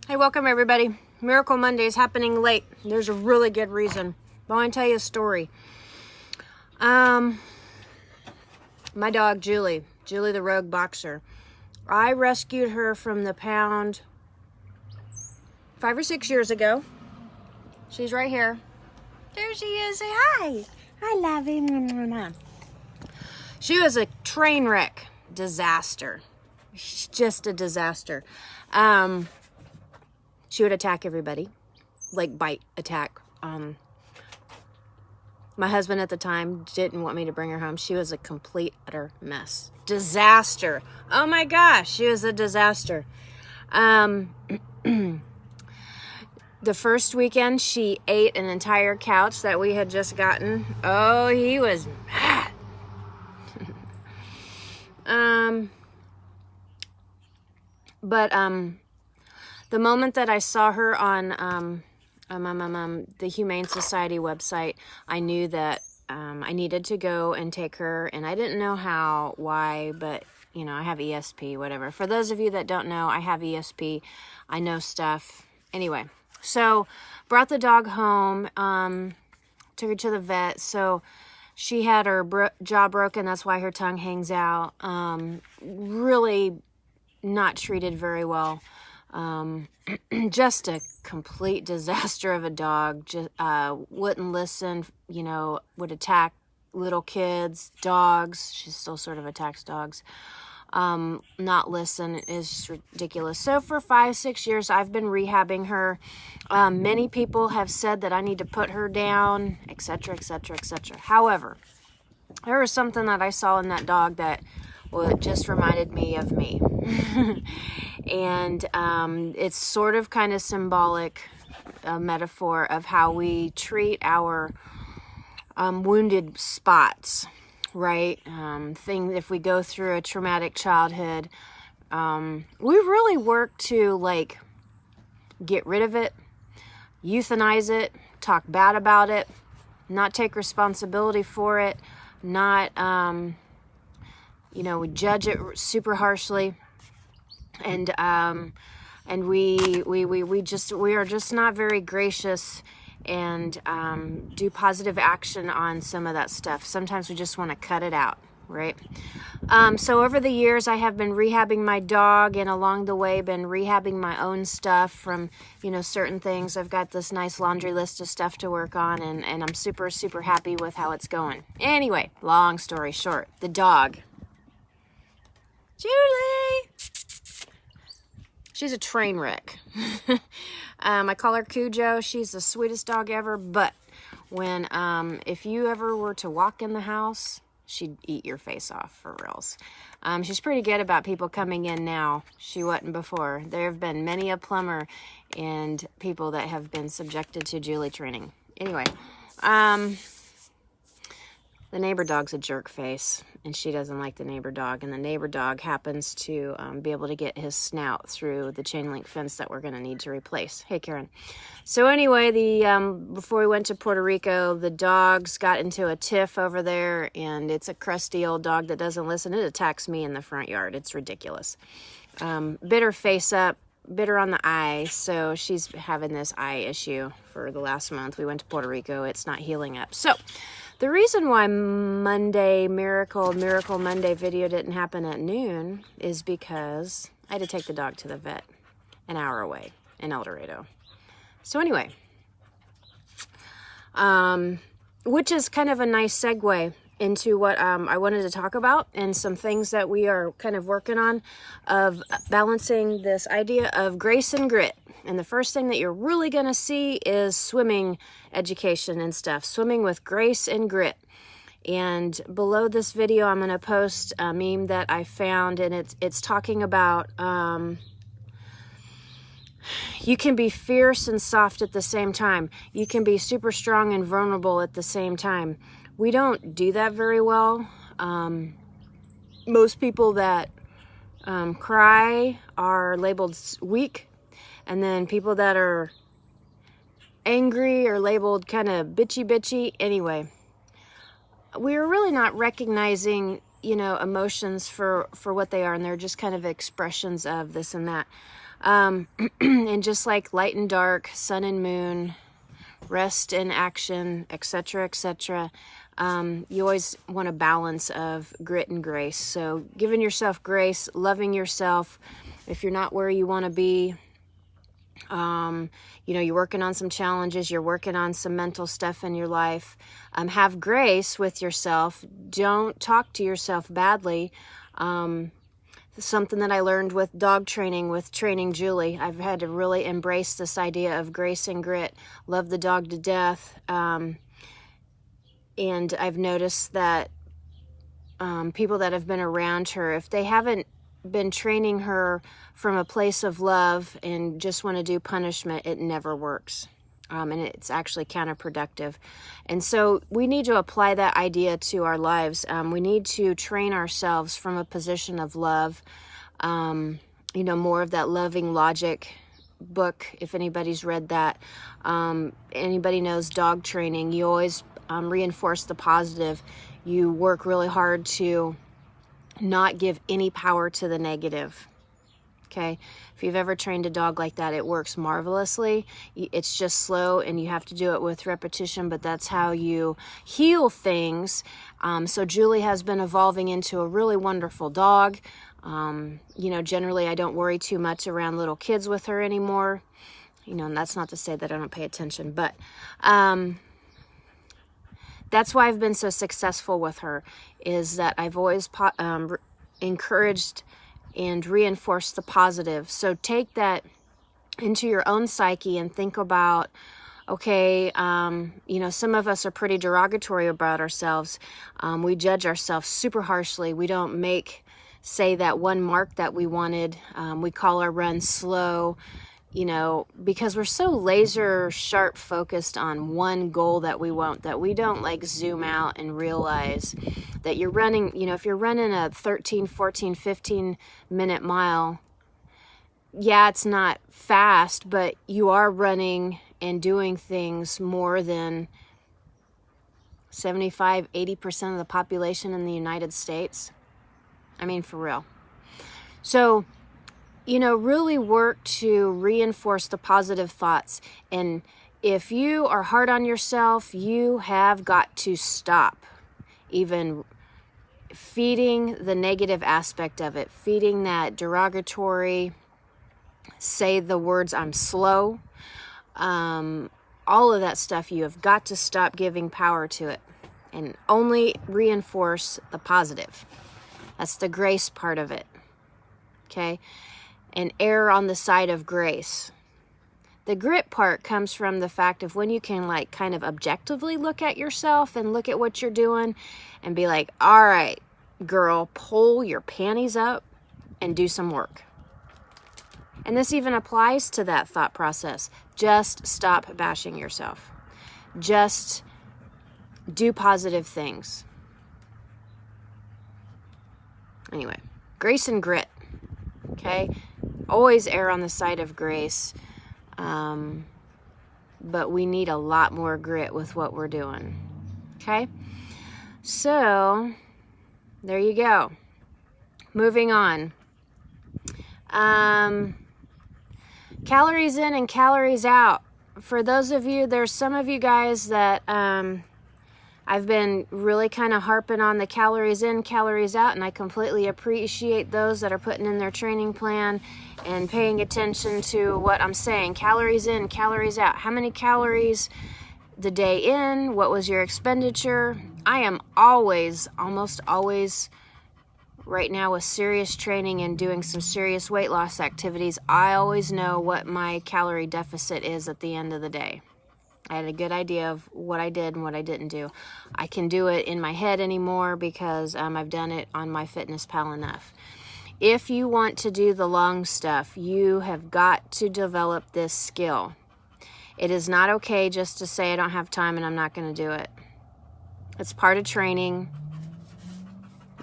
Hey, welcome everybody. Miracle Monday is happening late. There's a really good reason. But I want to tell you a story. My dog, Julie the Rogue Boxer. I rescued her from the pound 5 or 6 years ago. She's right here. There she is. Say hi. I love you. She was a train wreck. Disaster. Just a disaster. She would attack everybody. Like bite, attack. My husband at the time didn't want me to bring her home. She was a complete, utter mess. Disaster. Oh my gosh, she was a disaster. The first weekend, she ate an entire couch that we had just gotten. Oh, he was mad. The moment that I saw her on the Humane Society website, I knew that I needed to go and take her, and I didn't know how, why, but, you know, I have ESP, whatever. For those of you that don't know, I have ESP. I know stuff. Anyway, so brought the dog home, took her to the vet. So she had her jaw broken. That's why her tongue hangs out. Really not treated very well. Just a complete disaster of a dog. Just wouldn't listen, you know, would attack little kids, dogs. She still sort of attacks dogs. Not listen is just ridiculous. So for 5-6 years, I've been rehabbing her. Many people have said that I need to put her down, etc., etc., etc. However, there was something that I saw in that dog that just reminded me of me. And it's sort of kind of symbolic, a metaphor of how we treat our wounded spots, right? If we go through a traumatic childhood, we really work to like get rid of it, euthanize it, talk bad about it, not take responsibility for it, not we judge it super harshly, and we are just not very gracious and do positive action on some of that stuff. Sometimes we just want to cut it out, right? So over the years, I have been rehabbing my dog, and along the way, been rehabbing my own stuff from, certain things. I've got this nice laundry list of stuff to work on, and I'm super, super happy with how it's going. Anyway, long story short, the dog. Julie! She's a train wreck. I call her Cujo. She's the sweetest dog ever, but if you ever were to walk in the house, she'd eat your face off for reals. She's pretty good about people coming in now. She wasn't before. There have been many a plumber and people that have been subjected to Julie training. Anyway, the neighbor dog's a jerk face, and she doesn't like the neighbor dog, and the neighbor dog happens to be able to get his snout through the chain link fence that we're going to need to replace. Hey, Karen. So anyway, before we went to Puerto Rico, the dogs got into a tiff over there, and it's a crusty old dog that doesn't listen. It attacks me in the front yard. It's ridiculous. Bit her face up, bit her on the eye, so she's having this eye issue for the last month. We went to Puerto Rico. It's not healing up. So the reason why Miracle Monday video didn't happen at noon is because I had to take the dog to the vet an hour away in El Dorado. So anyway, which is kind of a nice segue into what I wanted to talk about, and some things that we are kind of working on of balancing this idea of grace and grit. And the first thing that you're really going to see is swimming education and stuff. Swimming with grace and grit. And below this video, I'm going to post a meme that I found, and it's talking about you can be fierce and soft at the same time. You can be super strong and vulnerable at the same time. We don't do that very well. Most people that cry are labeled weak. And then people that are angry are labeled kind of bitchy. Anyway, we're really not recognizing, emotions for what they are. And they're just kind of expressions of this and that. And just like light and dark, sun and moon, rest and action, etc., etc., you always want a balance of grit and grace. So giving yourself grace, loving yourself. If you're not where you want to be, you know, you're working on some challenges, you're working on some mental stuff in your life, have grace with yourself. Don't talk to yourself badly. Something that I learned with dog training, with training Julie. I've had to really embrace this idea of grace and grit, love the dog to death. And I've noticed that people that have been around her, if they haven't been training her from a place of love and just want to do punishment, it never works. And it's actually counterproductive. And so we need to apply that idea to our lives. We need to train ourselves from a position of love. You know, more of that Loving Logic book, if anybody's read that. Anybody knows dog training, you always reinforce the positive. You work really hard to not give any power to the negative. Okay, if you've ever trained a dog like that, it works marvelously. It's just slow and you have to do it with repetition, but that's how you heal things. So Julie has been evolving into a really wonderful dog. You know, generally I don't worry too much around little kids with her anymore. You know, and that's not to say that I don't pay attention, but that's why I've been so successful with her, is that I've always encouraged and reinforced the positive. So take that into your own psyche and think about, okay, you know, some of us are pretty derogatory about ourselves. We judge ourselves super harshly. We don't say that one mark that we wanted. We call our run slow, you know, because we're so laser sharp focused on one goal that we want, that we don't like zoom out and realize that you're running, you know, if you're running a 13, 14, 15 minute mile, yeah, it's not fast, but you are running and doing things more than 75, 80% of the population in the United States. I mean, for real. So, you know, really work to reinforce the positive thoughts. And if you are hard on yourself, you have got to stop even feeding the negative aspect of it, feeding that derogatory, say the words, I'm slow, all of that stuff. You have got to stop giving power to it and only reinforce the positive. That's the grace part of it. Okay? And err on the side of grace. The grit part comes from the fact of when you can like kind of objectively look at yourself and look at what you're doing and be like, all right, girl, pull your panties up and do some work. And this even applies to that thought process. Just stop bashing yourself. Just do positive things. Anyway, grace and grit. Okay? Always err on the side of grace. But we need a lot more grit with what we're doing. Okay? So, there you go. Moving on. Calories in and calories out. For those of you, there's some of you guys that I've been really kind of harping on the calories in, calories out, and I completely appreciate those that are putting in their training plan and paying attention to what I'm saying. Calories in, calories out. How many calories the day in? What was your expenditure? I am always, almost always, right now with serious training and doing some serious weight loss activities, I always know what my calorie deficit is at the end of the day. I had a good idea of what I did and what I didn't do. I can do it in my head anymore because I've done it on MyFitnessPal enough. If you want to do the long stuff, you have got to develop this skill. It is not okay just to say I don't have time and I'm not going to do it. It's part of training.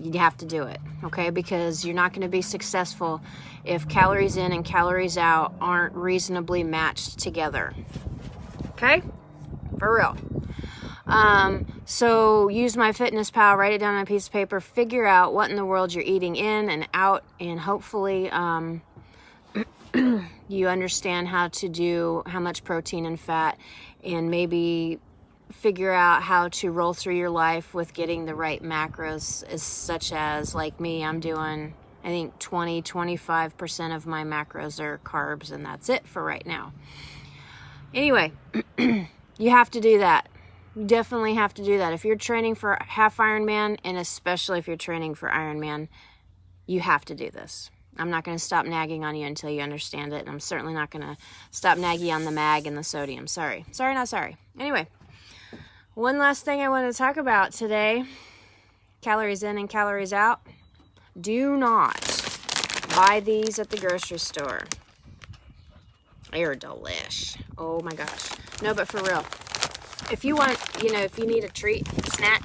You have to do it, okay? Because you're not going to be successful if calories in and calories out aren't reasonably matched together. Okay? For real. So use MyFitnessPal, write it down on a piece of paper, figure out what in the world you're eating in and out, and hopefully you understand how much protein and fat, and maybe figure out how to roll through your life with getting the right macros, such as, like me, I'm doing, I think 25% of my macros are carbs, and that's it for right now. Anyway, you have to do that. You definitely have to do that. If you're training for half Ironman, and especially if you're training for Ironman, you have to do this. I'm not going to stop nagging on you until you understand it, and I'm certainly not going to stop nagging on the mag and the sodium. Sorry. Sorry, not sorry. Anyway, one last thing I want to talk about today, calories in and calories out. Do not buy these at the grocery store. They're delish. Oh my gosh. No, but for real. If you want, if you need a treat, snack,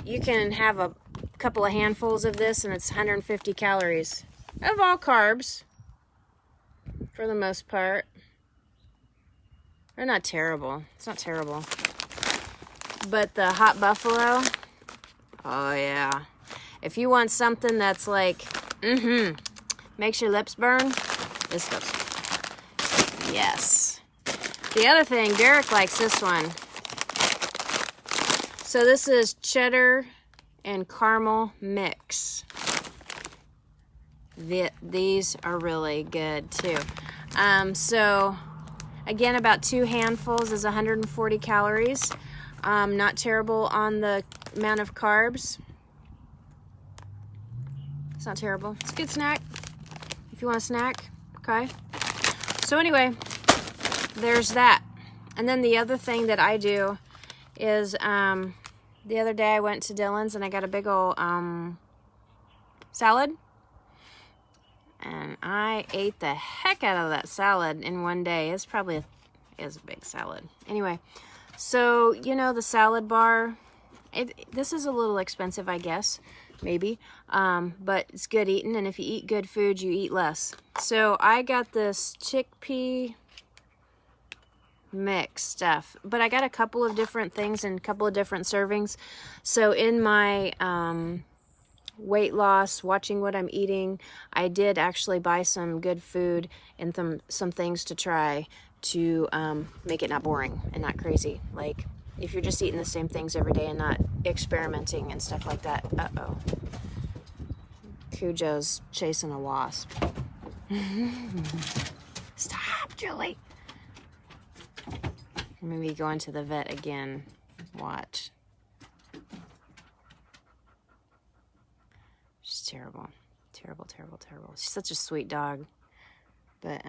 you can have a couple of handfuls of this, and it's 150 calories of all carbs for the most part. They're not terrible. It's not terrible. But the Hot Buffalo, oh yeah. If you want something that's like, makes your lips burn, this goes. Yes. The other thing, Derek likes this one. So this is cheddar and caramel mix. These are really good too. So again, about 2 handfuls is 140 calories. Not terrible on the amount of carbs. It's not terrible. It's a good snack if you want a snack. Okay. So anyway, there's that. And then the other thing that I do is the other day I went to Dillons and I got a big old salad. And I ate the heck out of that salad in one day. It's probably a big salad. Anyway, so, the salad bar, this is a little expensive, I guess, maybe, but it's good eating, and if you eat good food, you eat less. So I got this chickpea mix stuff, but I got a couple of different things and a couple of different servings. So in my weight loss, watching what I'm eating, I did actually buy some good food and some things to try to make it not boring and not crazy. Like, if you're just eating the same things every day and not experimenting and stuff like that. Uh-oh. Cujo's chasing a wasp. Stop, Julie. Maybe going to the vet again. Watch. She's terrible. Terrible, terrible, terrible. She's such a sweet dog. But,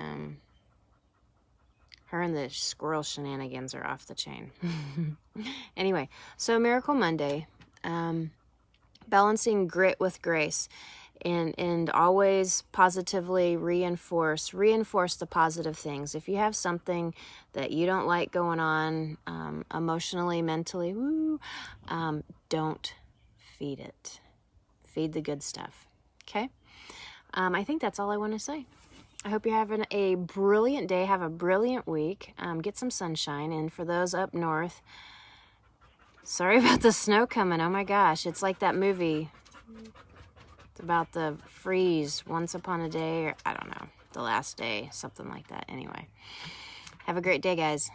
her and the squirrel shenanigans are off the chain. Anyway, so Miracle Monday. Balancing grit with grace. And always positively reinforce the positive things. If you have something that you don't like going on emotionally, mentally, don't feed it. Feed the good stuff. Okay? I think that's all I want to say. I hope you're having a brilliant day. Have a brilliant week. Get some sunshine. And for those up north, sorry about the snow coming. Oh my gosh. It's like that movie. It's about the freeze, Once Upon a Day, or I don't know, The Last Day, something like that. Anyway, have a great day, guys.